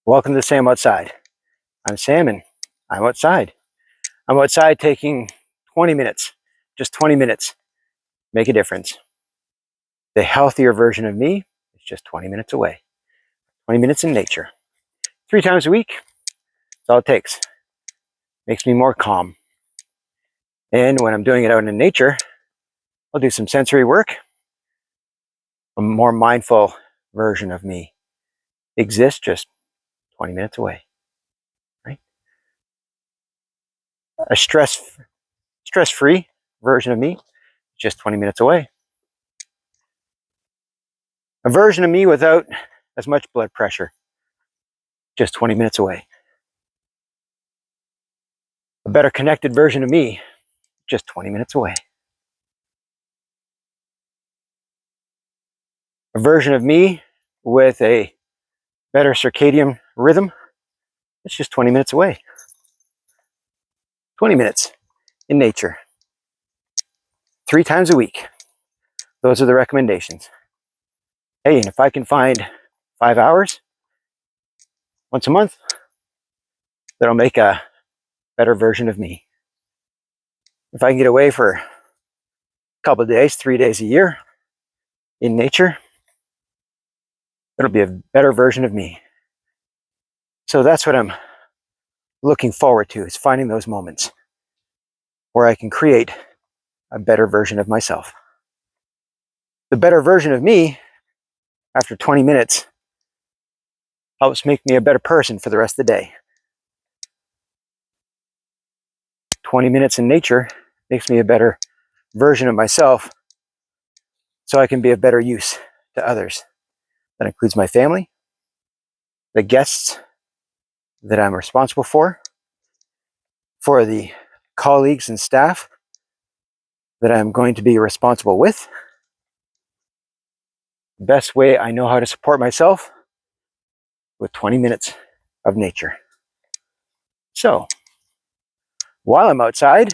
Welcome to Sam Outside. I'm Sam and I'm outside. I'm outside taking 20 minutes, just 20 minutes, make a difference. The healthier version of me is just 20 minutes away. 20 minutes in nature. 3 times a week, that's all it takes. Makes me more calm. And when I'm doing it out in nature, I'll do some sensory work. A more mindful version of me exists just 20 minutes away. Right? A stress-free version of me, just 20 minutes away. A version of me without as much blood pressure, just 20 minutes away. A better connected version of me, just 20 minutes away. A version of me with a better circadian rhythm, it's just 20 minutes away. 20 minutes in nature. 3 times a week. Those are the recommendations. Hey, and if I can find 5 hours once a month, that'll make a better version of me. If I can get away for a couple of days, 3 days a year in nature, it'll be a better version of me. So that's what I'm looking forward to, is finding those moments where I can create a better version of myself. The better version of me, after 20 minutes, helps make me a better person for the rest of the day. 20 minutes in nature makes me a better version of myself so I can be of better use to others. That includes my family, the guests that I'm responsible for the colleagues and staff that I'm going to be responsible with. The best way I know how to support myself with 20 minutes of nature. So, while I'm outside,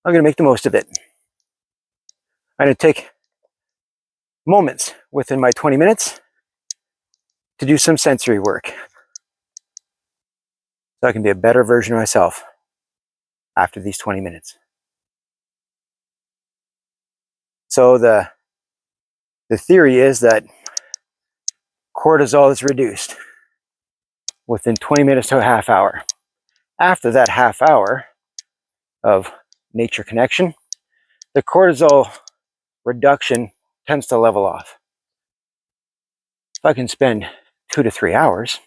I'm going to make the most of it. I'm going to take moments within my 20 minutes to do some sensory work so I can be a better version of myself after these 20 minutes. So the theory is that cortisol is reduced within 20 minutes to a half hour. After that half hour of nature connection, the cortisol reduction tends to level off. If I can spend 2 to 3 hours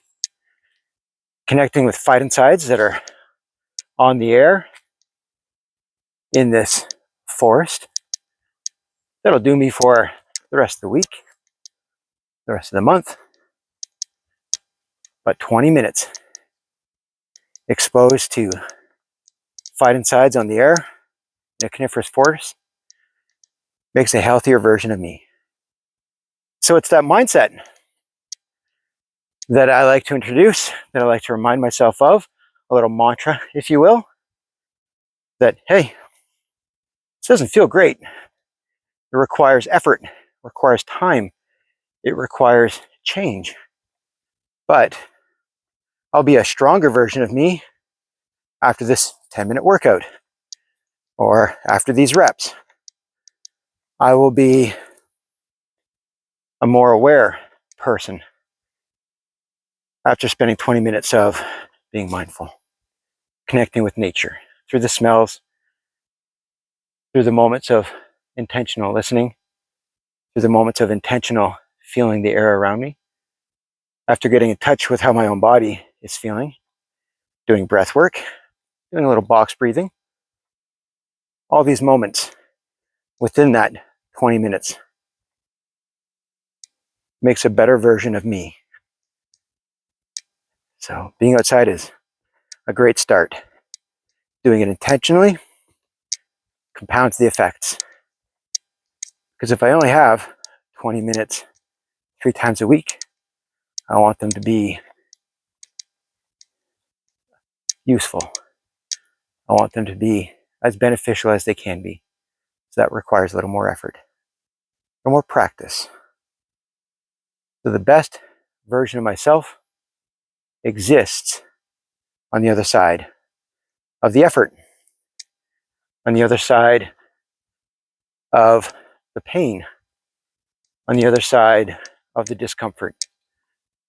connecting with phytoncides that are on the air in this forest, that'll do me for the rest of the week, the rest of the month. But 20 minutes exposed to phytoncides on the air in a coniferous forest makes a healthier version of me. So it's that mindset that I like to introduce, that I like to remind myself of, a little mantra, if you will, that, hey, this doesn't feel great. It requires effort, it requires time, it requires change. But I'll be a stronger version of me after this 10-minute workout or after these reps. I will be a more aware person after spending 20 minutes of being mindful, connecting with nature through the smells, through the moments of intentional listening, through the moments of intentional feeling the air around me, after getting in touch with how my own body is feeling, doing breath work, doing a little box breathing. All these moments within that 20 minutes makes a better version of me. So being outside is a great start. Doing it intentionally compounds the effects. Because if I only have 20 minutes 3 times a week, I want them to be useful. I want them to be as beneficial as they can be. So that requires a little more effort, a little more practice. So the best version of myself exists on the other side of the effort, on the other side of the pain, on the other side of the discomfort.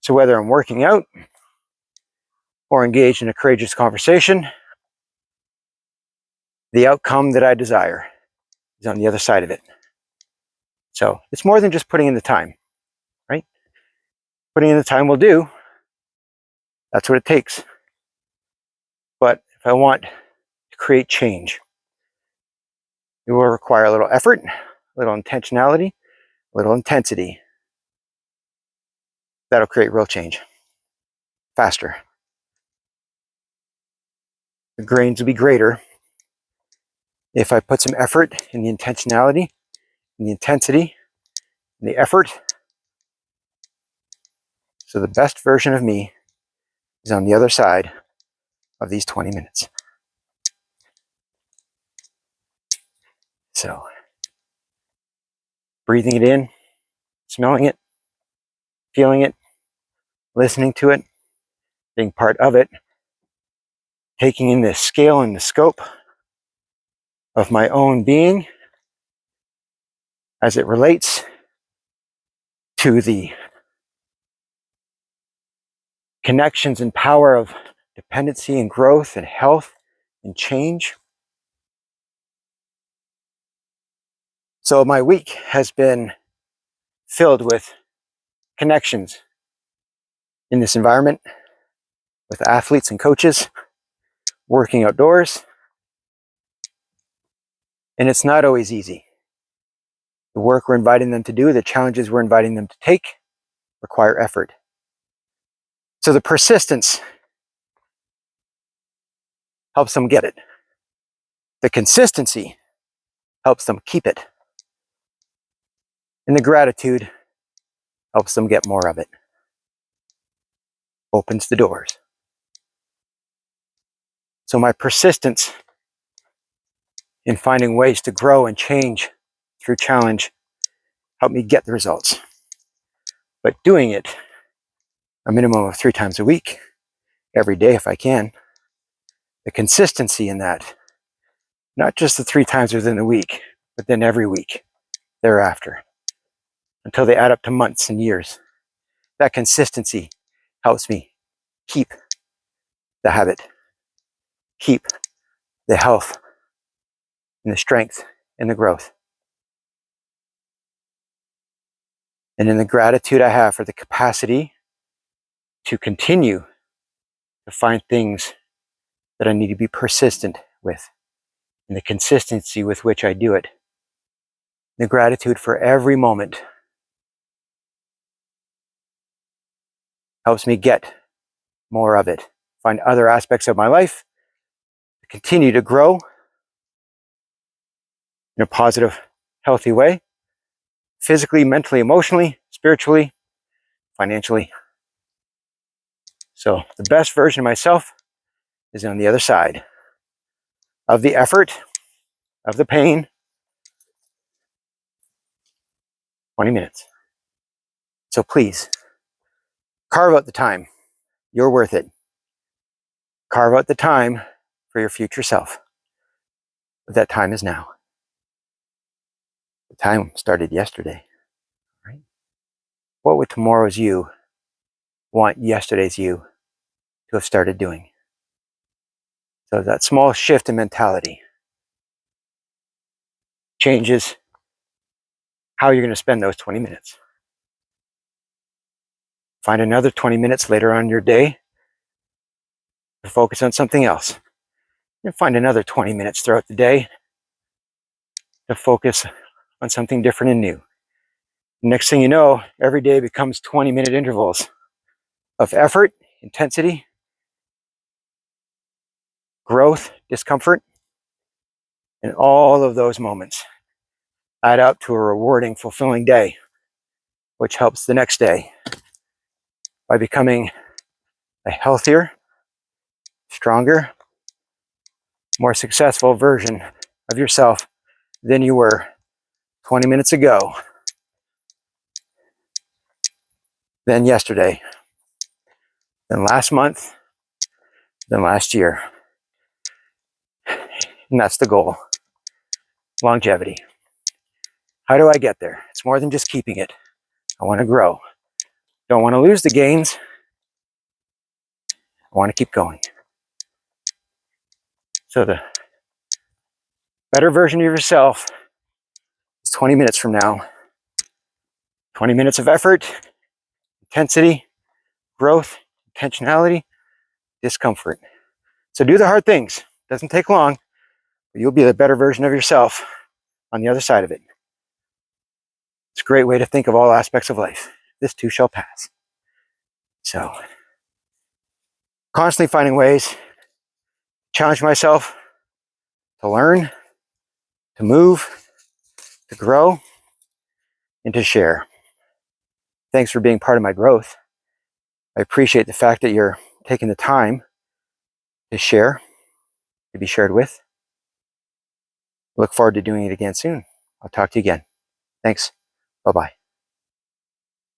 So whether I'm working out or engaged in a courageous conversation, the outcome that I desire is on the other side of it. So it's more than just putting in the time, right? Putting in the time will do. That's what it takes. But if I want to create change, it will require a little effort, a little intentionality, a little intensity. That'll create real change faster. The gains will be greater if I put some effort in the intentionality, in the intensity, in the effort. So the best version of me is on the other side of these 20 minutes. So breathing it in, smelling it, feeling it, listening to it, being part of it, taking in the scale and the scope of my own being as it relates to the connections and power of dependency and growth and health and change. So my week has been filled with connections in this environment with athletes and coaches, working outdoors. And it's not always easy. The work we're inviting them to do, the challenges we're inviting them to take, require effort. So the persistence helps them get it. The consistency helps them keep it. And the gratitude helps them get more of it. Opens the doors. So my persistence in finding ways to grow and change through challenge helped me get the results. But doing it a minimum of 3 times a week, every day if I can, the consistency in that, not just the 3 times within the week, but then every week thereafter, until they add up to months and years. That consistency helps me keep the habit, keep the health and the strength and the growth. And in the gratitude I have for the capacity to continue to find things that I need to be persistent with, and the consistency with which I do it. The gratitude for every moment helps me get more of it, find other aspects of my life, continue to grow in a positive, healthy way, physically, mentally, emotionally, spiritually, financially. So the best version of myself is on the other side of the effort, of the pain. 20 minutes. So please, carve out the time. You're worth it. Carve out the time for your future self. But that time is now. The time started yesterday, right? What would tomorrow's you want yesterday's you to have started doing? So that small shift in mentality changes how you're going to spend those 20 minutes. Find another 20 minutes later on in your day to focus on something else. And find another 20 minutes throughout the day to focus on something different and new. Next thing you know, every day becomes 20-minute intervals of effort, intensity, growth, discomfort, and all of those moments add up to a rewarding, fulfilling day, which helps the next day by becoming a healthier, stronger, more successful version of yourself than you were 20 minutes ago, than yesterday. then last month, then last year. And that's the goal. Longevity. How do I get there? It's more than just keeping it. I want to grow. Don't want to lose the gains. I want to keep going. So the better version of yourself is 20 minutes from now. 20 minutes of effort, intensity, growth, intentionality, discomfort. So do the hard things. It doesn't take long, but you'll be the better version of yourself on the other side of it. It's a great way to think of all aspects of life. This too shall pass. So, constantly finding ways to challenge myself, to learn, to move, to grow, and to share. Thanks for being part of my growth. I appreciate the fact that you're taking the time to share, to be shared with. Look forward to doing it again soon. I'll talk to you again. Thanks. Bye-bye.